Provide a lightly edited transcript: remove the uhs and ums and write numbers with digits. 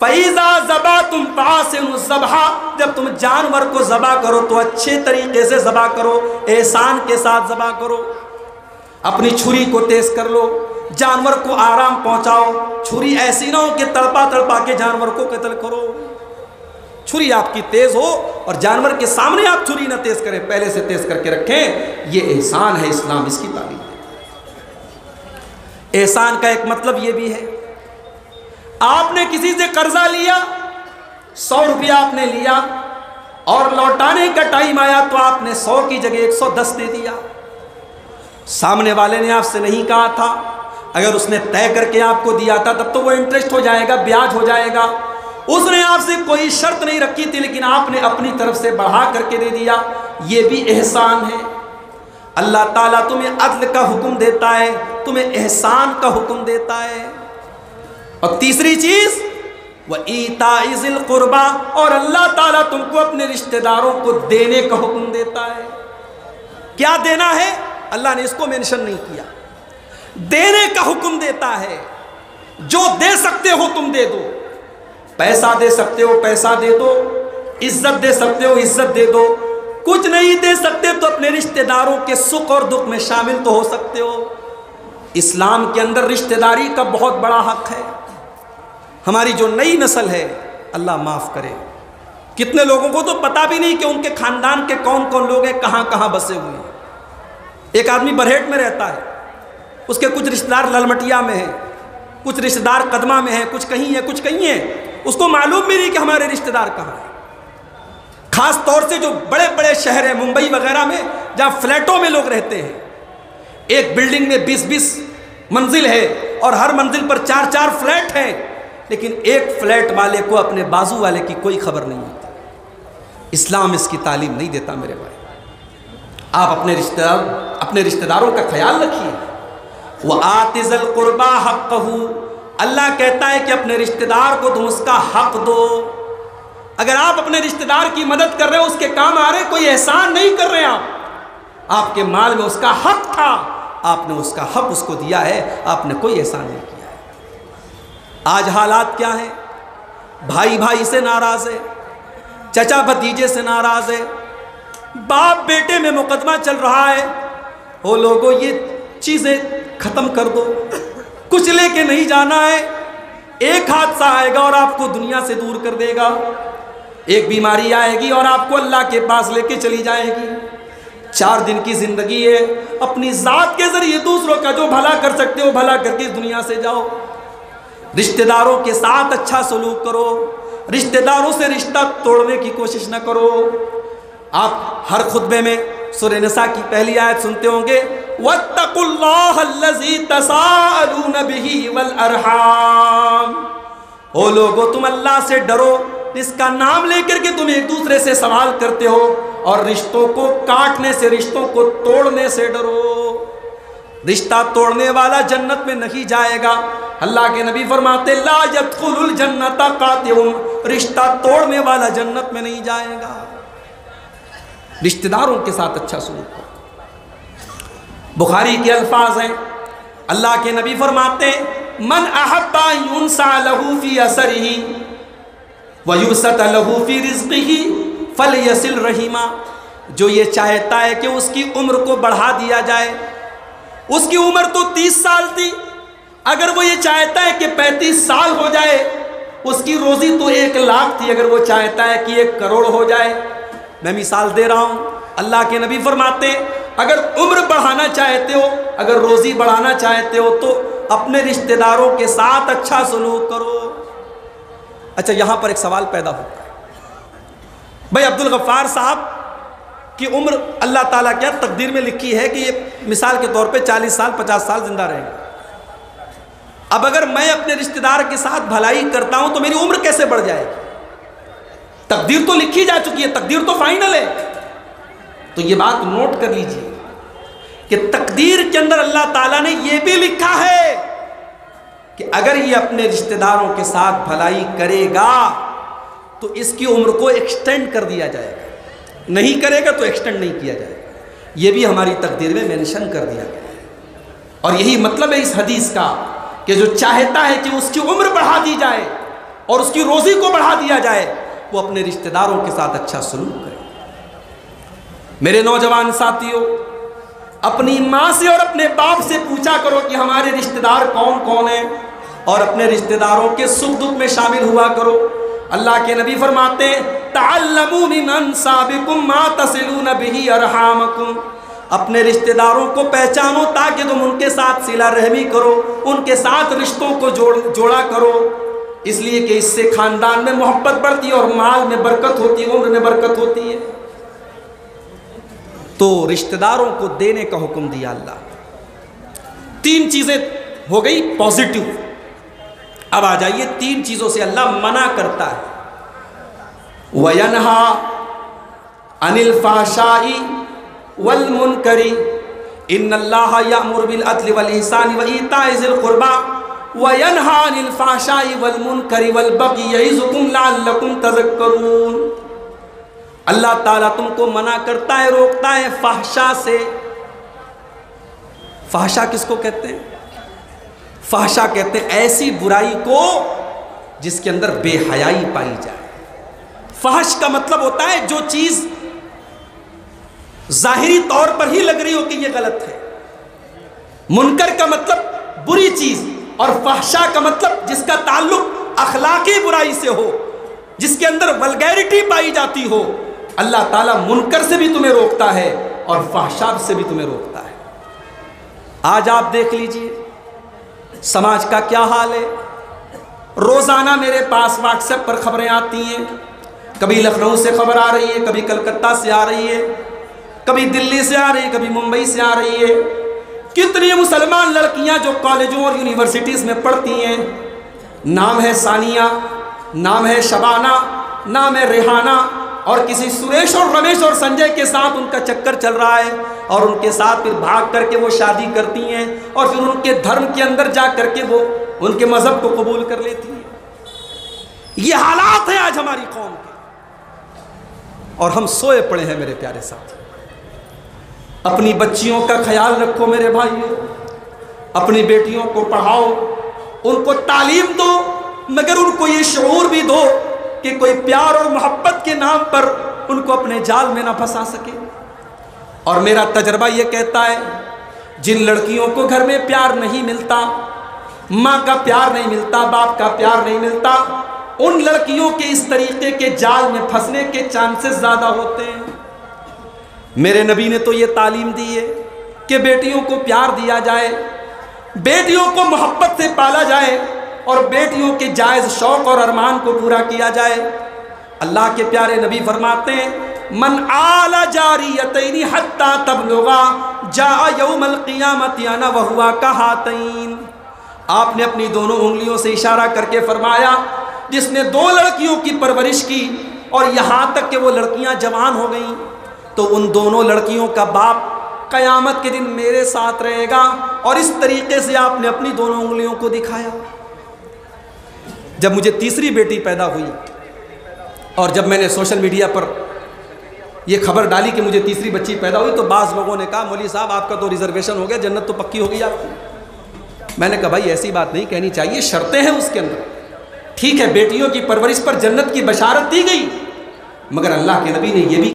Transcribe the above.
फईज़ा ज़बा तुम फ़ासिनु ज़बहा, जब तुम जानवर को ज़बा करो तो अच्छे तरीके से ज़बा करो, एहसान के साथ ज़बा करो। अपनी छुरी को तेज कर लो, जानवर को आराम पहुंचाओ। छुरी ऐसी ना हो कि तड़पा तड़पा के जानवर को कत्ल करो। छुरी आपकी तेज हो और जानवर के सामने आप छुरी ना तेज करें, पहले से तेज करके रखें। ये एहसान है, इस्लाम इसकी तालीम देता है। एहसान का एक मतलब ये भी है, आपने किसी से कर्जा लिया, 100 रुपया आपने लिया और लौटाने का टाइम आया तो आपने 100 की जगह 110 दे दिया। सामने वाले ने आपसे नहीं कहा था, अगर उसने तय करके आपको दिया था तब तो वो इंटरेस्ट हो जाएगा, ब्याज हो जाएगा। उसने आपसे कोई शर्त नहीं रखी थी, लेकिन आपने अपनी तरफ से बढ़ा करके दे दिया, ये भी एहसान है। अल्लाह ताला तुम्हें अदल का हुक्म देता है, तुम्हें एहसान का हुक्म देता है। और तीसरी चीज वह ईताई ज़िल कुर्बा, और अल्लाह ताला तुमको अपने रिश्तेदारों को देने का हुक्म देता है। क्या देना है? अल्लाह ने इसको मेंशन नहीं किया। देने का हुक्म देता है। जो दे सकते हो तुम दे दो। पैसा दे सकते हो पैसा दे दो, इज्जत दे सकते हो इज्जत दे दो। कुछ नहीं दे सकते तो अपने रिश्तेदारों के सुख और दुख में शामिल तो हो सकते हो। इस्लाम के अंदर रिश्तेदारी का बहुत बड़ा हक है। हमारी जो नई नस्ल है, अल्लाह माफ़ करे, कितने लोगों को तो पता भी नहीं कि उनके खानदान के कौन कौन लोग हैं, कहाँ कहाँ बसे हुए हैं। एक आदमी बरहेट में रहता है, उसके कुछ रिश्तेदार ललमटिया में हैं, कुछ रिश्तेदार कदमा में हैं, कुछ कहीं है कुछ कहीं है। उसको मालूम भी नहीं कि हमारे रिश्तेदार कहाँ हैं। खास तौर से जो बड़े बड़े शहर हैं, मुंबई वगैरह में, जहाँ फ्लैटों में लोग रहते हैं, एक बिल्डिंग में 20-20 मंजिल है और हर मंजिल पर 4-4 फ्लैट हैं, लेकिन एक फ्लैट वाले को अपने बाजू वाले की कोई खबर नहीं होती। इस्लाम इसकी तालीम नहीं देता मेरे भाई। आप अपने रिश्तेदारों का ख्याल रखिए। वह आतिज़ल कुर्बा हक़्क़हू, अल्लाह कहता है कि अपने रिश्तेदार को तुम उसका हक दो। अगर आप अपने रिश्तेदार की मदद कर रहे हो, उसके काम आ रहे, कोई एहसान नहीं कर रहे आप, आपके माल में उसका हक था, आपने उसका हक उसको दिया है, आपने कोई एहसान नहीं किया है। आज हालात क्या है? भाई भाई से नाराज है, चचा भतीजे से नाराज है, बाप बेटे में मुकदमा चल रहा है। ओ लोगों, ये चीज़ें ख़त्म कर दो, कुछ लेके नहीं जाना है। एक हादसा आएगा और आपको दुनिया से दूर कर देगा। एक बीमारी आएगी और आपको अल्लाह के पास लेके चली जाएगी। 4 दिन की ज़िंदगी है, अपनी ज़ात के ज़रिए दूसरों का जो भला कर सकते हो भला करके इस दुनिया से जाओ। रिश्तेदारों के साथ अच्छा सलूक करो, रिश्तेदारों से रिश्ता तोड़ने की कोशिश न करो। आप हर खुतबे में सूरह निसा की पहली आयत सुनते होंगे, वत्तकुल्लाहल्लज़ी तसाअलून बिही वल अरहाम। ओ लोगो, तुम अल्लाह से डरो, इसका नाम लेकर के तुम एक दूसरे से सवाल करते हो, और रिश्तों को काटने से, रिश्तों को तोड़ने से डरो। रिश्ता तोड़ने वाला जन्नत में नहीं जाएगा। अल्लाह के नबी फरमाते, ला यदखुलुल जन्नता कातिउन, रिश्ता तोड़ने वाला जन्नत में नहीं जाएगा। रिश्तेदारों के साथ अच्छा सलूक करो। बुखारी के अल्फाज हैं, अल्लाह के नबी फरमाते, मन अहब्बा युनसा लहू फी असरिही व युसत लहू फी रिज़्क़िही फलयसिल रहीमा। जो ये चाहता है कि उसकी उम्र को बढ़ा दिया जाए, उसकी उम्र तो 30 साल थी, अगर वो ये चाहता है कि 35 साल हो जाए, उसकी रोज़ी तो 1 लाख थी, अगर वो चाहता है कि 1 करोड़ हो जाए। मैं मिसाल दे रहा हूँ। अल्लाह के नबी फरमाते, अगर उम्र बढ़ाना चाहते हो, अगर रोज़ी बढ़ाना चाहते हो, तो अपने रिश्तेदारों के साथ अच्छा सलूक करो। अच्छा, यहाँ पर एक सवाल पैदा होता है, भाई अब्दुल गफ्फार साहब की उम्र अल्लाह ताला क्या तकदीर में लिखी है कि ये मिसाल के तौर पे 40 साल 50 साल जिंदा रहेंगे। अब अगर मैं अपने रिश्तेदार के साथ भलाई करता हूँ तो मेरी उम्र कैसे बढ़ जाएगी? तकदीर तो लिखी जा चुकी है, तकदीर तो फाइनल है। तो ये बात नोट कर लीजिए कि तकदीर के अंदर अल्लाह ताला ने यह भी लिखा है कि अगर ये अपने रिश्तेदारों के साथ भलाई करेगा तो इसकी उम्र को एक्सटेंड कर दिया जाएगा, नहीं करेगा तो एक्सटेंड नहीं किया जाएगा। ये भी हमारी तकदीर में मेंशन कर दिया गया है। और यही मतलब है इस हदीस का कि जो चाहता है कि उसकी उम्र बढ़ा दी जाए, और उसकी रोजी को बढ़ा दिया जाए, वो अपने रिश्तेदारों के साथ अच्छा सलूक करे। मेरे नौजवान साथियों, अपनी माँ से और अपने बाप से पूछा करो कि हमारे रिश्तेदार कौन कौन हैं, और अपने रिश्तेदारों के सुख दुख में शामिल हुआ करो। अल्लाह के नबी फरमाते हैं, तअल्लमू मिन अंसाबिकुम मा तसिलून बिही अरहामकुम। अपने रिश्तेदारों को पहचानो ताकि तुम उनके साथ सिला रहमी करो, उनके साथ रिश्तों को जोड़ा करो, इसलिए कि इससे खानदान में मोहब्बत बढ़ती है और माल में बरकत होती है, उम्र में बरकत होती है। तो रिश्तेदारों को देने का हुक्म दिया अल्लाह। 3 चीजें हो गई पॉजिटिव। अब आ जाइए 3 चीजों से अल्लाह मना करता है। वयनहा अनिल फाहशाई वल मुनकरी इन्नल्लाह यअमुरु बिल अदलि वल इहसानि व ईताइ ज़िल क़ुरबा वयनहा अनिल फाहशाई वल मुनकरी वल बग़ी यइज़ुकुम लअल्लकुम तज़क्करून। अल्लाह ताला तुमको मना करता है, रोकता है फाहशा से। फाहशा किसको कहते हैं? फाहशा कहते हैं ऐसी बुराई को जिसके अंदर बेहयाई पाई जाए। फहश का मतलब होता है जो चीज जाहिरी तौर पर ही लग रही हो कि यह गलत है। मुनकर का मतलब बुरी चीज, और फहशा का मतलब जिसका ताल्लुक अखलाकी बुराई से हो, जिसके अंदर वल्गैरिटी पाई जाती हो। अल्लाह ताला मुनकर से भी तुम्हें रोकता है और फहशा से भी तुम्हें रोकता है। आज आप देख लीजिए समाज का क्या हाल है। रोजाना मेरे पास व्हाट्सएप पर खबरें आती हैं, कभी लखनऊ से खबर आ रही है, कभी कलकत्ता से आ रही है, कभी दिल्ली से आ रही है, कभी मुंबई से आ रही है। कितनी मुसलमान लड़कियां जो कॉलेजों और यूनिवर्सिटीज़ में पढ़ती हैं, नाम है सानिया, नाम है शबाना, नाम है रेहाना, और किसी सुरेश और रमेश और संजय के साथ उनका चक्कर चल रहा है, और उनके साथ फिर भाग करके वो शादी करती हैं, और फिर उनके धर्म के अंदर जा करके वो उनके मजहब को कबूल कर लेती हैं। ये हालात है आज हमारी कौम के, और हम सोए पड़े हैं मेरे प्यारे साथी। अपनी बच्चियों का ख्याल रखो मेरे भाइयों, अपनी बेटियों को पढ़ाओ, उनको तालीम दो, मगर उनको ये शऊर भी दो कि कोई प्यार और मोहब्बत के नाम पर उनको अपने जाल में ना फंसा सके। और मेरा तजर्बा ये कहता है, जिन लड़कियों को घर में प्यार नहीं मिलता, माँ का प्यार नहीं मिलता, बाप का प्यार नहीं मिलता, उन लड़कियों के इस तरीके के जाल में फंसने के चांसेस ज़्यादा होते हैं। मेरे नबी ने तो ये तालीम दी है कि बेटियों को प्यार दिया जाए, बेटियों को मोहब्बत से पाला जाए, और बेटियों के जायज़ शौक़ और अरमान को पूरा किया जाए। अल्लाह के प्यारे नबी फरमाते हैं, मन आला जारियतैनी हत्ता तबलुगा जा यौमल क़ियामति अना व हुवा कहातैन। आपने अपनी दोनों उंगलियों से इशारा करके फरमाया, जिसने 2 लड़कियों की परवरिश की और यहाँ तक कि वो लड़कियाँ जवान हो गईं, तो उन दोनों लड़कियों का बाप क़यामत के दिन मेरे साथ रहेगा। और इस तरीके से आपने अपनी दोनों उंगलियों को दिखाया। जब मुझे तीसरी बेटी पैदा हुई और जब मैंने सोशल मीडिया पर यह खबर डाली कि मुझे तीसरी बच्ची पैदा हुई, तो बाज़ लोगों ने कहा, मौलवी साहब आपका तो रिजर्वेशन हो गया, जन्नत तो पक्की हो गई आपकी। मैंने कहा, भाई ऐसी बात नहीं कहनी चाहिए, शर्तें हैं उसके अंदर। ठीक है, बेटियों की परवरिश पर जन्नत की बशारत दी गई, मगर अल्लाह के नबी ने यह भी